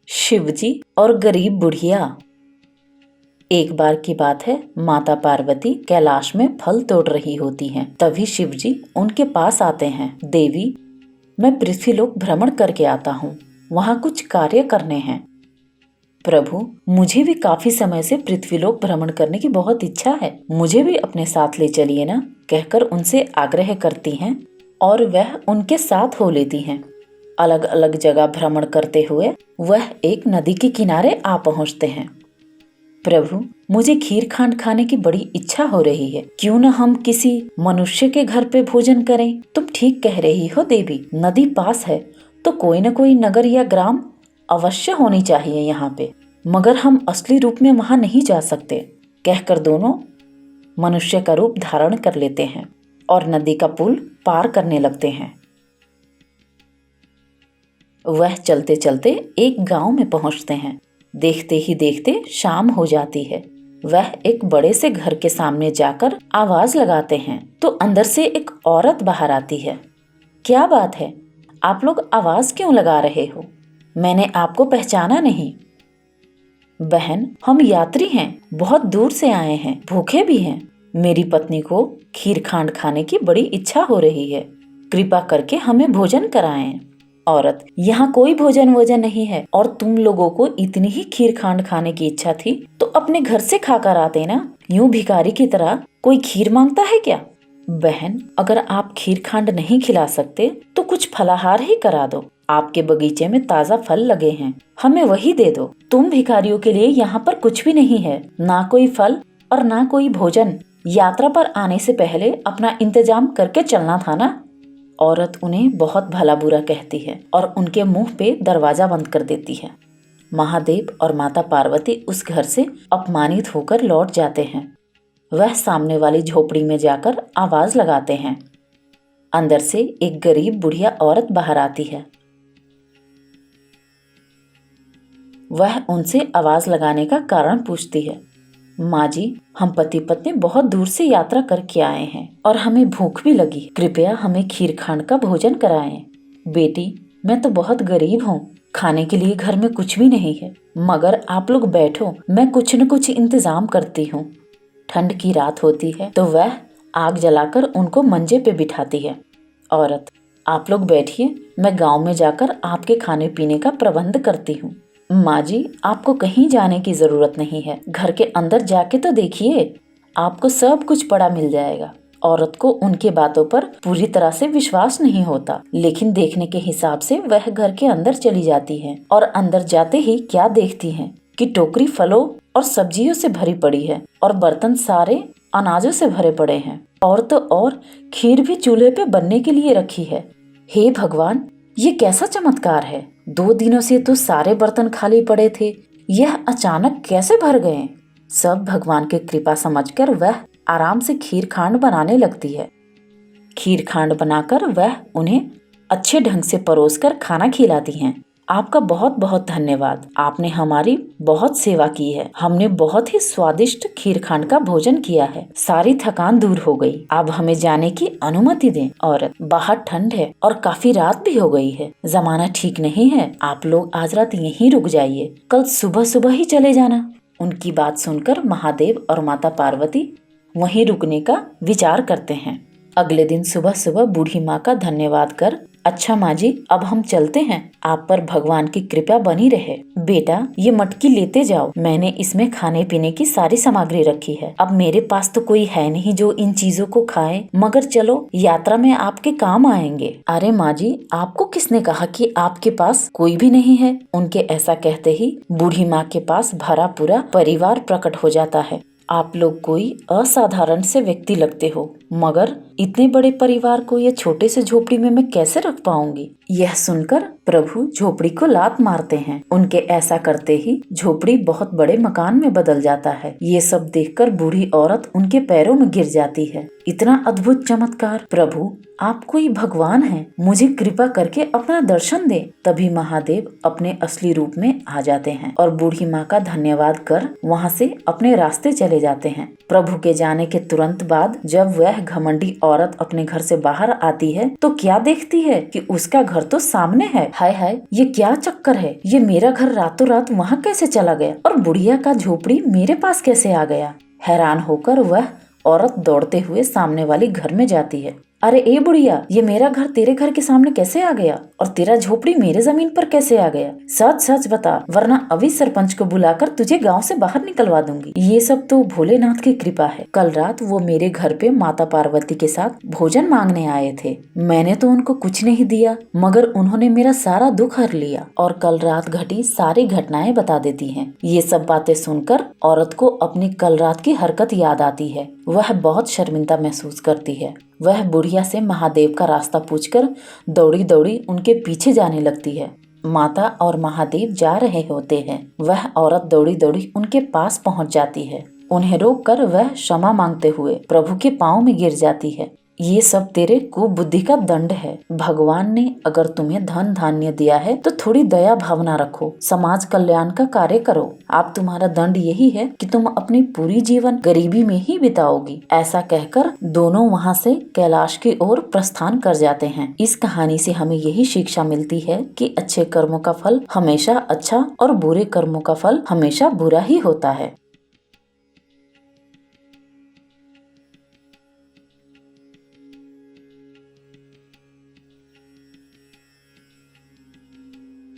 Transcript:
शिवजी और गरीब बुढ़िया। एक बार की बात है, माता पार्वती कैलाश में फल तोड़ रही होती हैं। तभी शिवजी उनके पास आते हैं। देवी, मैं पृथ्वीलोक भ्रमण करके आता हूँ, वहाँ कुछ कार्य करने हैं। प्रभु, मुझे भी काफी समय से पृथ्वीलोक भ्रमण करने की बहुत इच्छा है, मुझे भी अपने साथ ले चलिए ना, कहकर उनसे आग्रह करती हैं और वह उनके साथ हो लेती हैं। अलग अलग जगह भ्रमण करते हुए वह एक नदी के किनारे आ पहुंचते हैं। प्रभु, मुझे खीर खांड खाने की बड़ी इच्छा हो रही है, क्यों न हम किसी मनुष्य के घर पे भोजन करें। तुम ठीक कह रही हो देवी, नदी पास है तो कोई न कोई नगर या ग्राम अवश्य होनी चाहिए यहाँ पे, मगर हम असली रूप में वहां नहीं जा सकते, कहकर दोनों मनुष्य का रूप धारण कर लेते हैं और नदी का पुल पार करने लगते हैं। वह चलते चलते एक गांव में पहुंचते हैं। देखते ही देखते शाम हो जाती है। वह एक बड़े से घर के सामने जाकर आवाज लगाते हैं तो अंदर से एक औरत बाहर आती है। क्या बात है, आप लोग आवाज क्यों लगा रहे हो? मैंने आपको पहचाना नहीं। बहन, हम यात्री हैं, बहुत दूर से आए हैं, भूखे भी हैं। मेरी पत्नी को खीर खांड खाने की बड़ी इच्छा हो रही है, कृपा करके हमें भोजन कराएं। औरत, यहाँ कोई भोजन वोजन नहीं है, और तुम लोगों को इतनी ही खीर खांड खाने की इच्छा थी तो अपने घर से खाकर आते ना, यूं भिखारी की तरह कोई खीर मांगता है क्या? बहन, अगर आप खीर खांड नहीं खिला सकते तो कुछ फलाहार ही करा दो। आपके बगीचे में ताजा फल लगे हैं, हमें वही दे दो। तुम भिखारियों के लिए यहाँ पर कुछ भी नहीं है, ना कोई फल और ना कोई भोजन। यात्रा पर आने से पहले अपना इंतजाम करके चलना था ना। औरत उन्हें बहुत भला बुरा कहती है और उनके मुंह पे दरवाजा बंद कर देती है। महादेव और माता पार्वती उस घर से अपमानित होकर लौट जाते हैं। वह सामने वाली झोपड़ी में जाकर आवाज लगाते हैं। अंदर से एक गरीब बुढ़िया औरत बाहर आती है। वह उनसे आवाज लगाने का कारण पूछती है। माँ जी, हम पति पत्नी बहुत दूर से यात्रा करके आए हैं और हमें भूख भी लगी, कृपया हमें खीर खांड का भोजन कराएं। बेटी, मैं तो बहुत गरीब हूँ, खाने के लिए घर में कुछ भी नहीं है, मगर आप लोग बैठो, मैं कुछ न कुछ इंतजाम करती हूँ। ठंड की रात होती है तो वह आग जलाकर उनको मंजे पे बिठाती है। औरत, आप लोग बैठिए, मैं गाँव में जाकर आपके खाने पीने का प्रबंध करती हूँ। माँ जी, आपको कहीं जाने की जरूरत नहीं है, घर के अंदर जाके तो देखिए, आपको सब कुछ पड़ा मिल जाएगा। औरत को उनके बातों पर पूरी तरह से विश्वास नहीं होता, लेकिन देखने के हिसाब से वह घर के अंदर चली जाती है और अंदर जाते ही क्या देखती है कि टोकरी फलों और सब्जियों से भरी पड़ी है और बर्तन सारे अनाजों से भरे पड़े हैं, और तो और खीर भी चूल्हे पे बनने के लिए रखी है। हे भगवान, ये कैसा चमत्कार है! 2 दिनों से तो सारे बर्तन खाली पड़े थे, यह अचानक कैसे भर गए? सब भगवान की कृपा समझकर वह आराम से खीर खांड बनाने लगती है। खीर खांड बनाकर वह उन्हें अच्छे ढंग से परोसकर खाना खिलाती हैं। आपका बहुत बहुत धन्यवाद, आपने हमारी बहुत सेवा की है। हमने बहुत ही स्वादिष्ट खीर खांड का भोजन किया है, सारी थकान दूर हो गई। अब हमें जाने की अनुमति दें। औरत, बाहर ठंड है और काफी रात भी हो गई है, जमाना ठीक नहीं है, आप लोग आज रात यहीं रुक जाइए, कल सुबह सुबह ही चले जाना। उनकी बात सुनकर महादेव और माता पार्वती वहीं रुकने का विचार करते हैं। अगले दिन सुबह सुबह बूढ़ी माँ का धन्यवाद कर, अच्छा माँ जी, अब हम चलते हैं, आप पर भगवान की कृपा बनी रहे। बेटा, ये मटकी लेते जाओ, मैंने इसमें खाने पीने की सारी सामग्री रखी है। अब मेरे पास तो कोई है नहीं जो इन चीजों को खाए, मगर चलो, यात्रा में आपके काम आएंगे। अरे माँ जी, आपको किसने कहा कि आपके पास कोई भी नहीं है? उनके ऐसा कहते ही बूढ़ी माँ के पास भरा पूरा परिवार प्रकट हो जाता है। आप लोग कोई असाधारण से व्यक्ति लगते हो, मगर इतने बड़े परिवार को ये छोटे से झोपड़ी में मैं कैसे रख पाऊंगी? यह सुनकर प्रभु झोपड़ी को लात मारते हैं। उनके ऐसा करते ही झोपड़ी बहुत बड़े मकान में बदल जाता है। ये सब देखकर बूढ़ी औरत उनके पैरों में गिर जाती है। इतना अद्भुत चमत्कार! प्रभु, आप कोई भगवान हैं, मुझे कृपा करके अपना दर्शन दे। तभी महादेव अपने असली रूप में आ जाते हैं और बूढ़ी माँ का धन्यवाद कर वहाँ से अपने रास्ते चले जाते हैं। प्रभु के जाने के तुरंत बाद जब वह घमंडी औरत अपने घर से बाहर आती है तो क्या देखती है कि उसका घर घर तो सामने है। हाय हाय, ये क्या चक्कर है? ये मेरा घर रातों रात वहाँ कैसे चला गया और बुढ़िया का झोपड़ी मेरे पास कैसे आ गया? हैरान होकर वह औरत दौड़ते हुए सामने वाली घर में जाती है। अरे ए बुढ़िया, ये मेरा घर तेरे घर के सामने कैसे आ गया और तेरा झोपड़ी मेरे जमीन पर कैसे आ गया? सच सच बता, वरना अभी सरपंच को बुलाकर तुझे गांव से बाहर निकलवा दूंगी। ये सब तो भोलेनाथ की कृपा है। कल रात वो मेरे घर पे माता पार्वती के साथ भोजन मांगने आए थे। मैंने तो उनको कुछ नहीं दिया, मगर उन्होंने मेरा सारा दुख हर लिया और कल रात घटी सारी घटनाएं बता देती हैं। ये सब बातें सुनकर औरत को अपनी कल रात की हरकत याद आती है। वह बहुत शर्मिंदा महसूस करती है। वह बुढ़िया से महादेव का रास्ता पूछकर दौड़ी दौड़ी उनके पीछे जाने लगती है। माता और महादेव जा रहे होते हैं। वह औरत दौड़ी दौड़ी उनके पास पहुंच जाती है। उन्हें रोककर वह क्षमा मांगते हुए प्रभु के पांव में गिर जाती है। ये सब तेरे कुबुद्धि का दंड है। भगवान ने अगर तुम्हें धन धान्य दिया है तो थोड़ी दया भावना रखो, समाज कल्याण का कार्य करो। आप तुम्हारा दंड यही है कि तुम अपनी पूरी जीवन गरीबी में ही बिताओगी। ऐसा कहकर दोनों वहाँ से कैलाश की ओर प्रस्थान कर जाते हैं। इस कहानी से हमें यही शिक्षा मिलती है कि अच्छे कर्मों का फल हमेशा अच्छा और बुरे कर्मों का फल हमेशा बुरा ही होता है।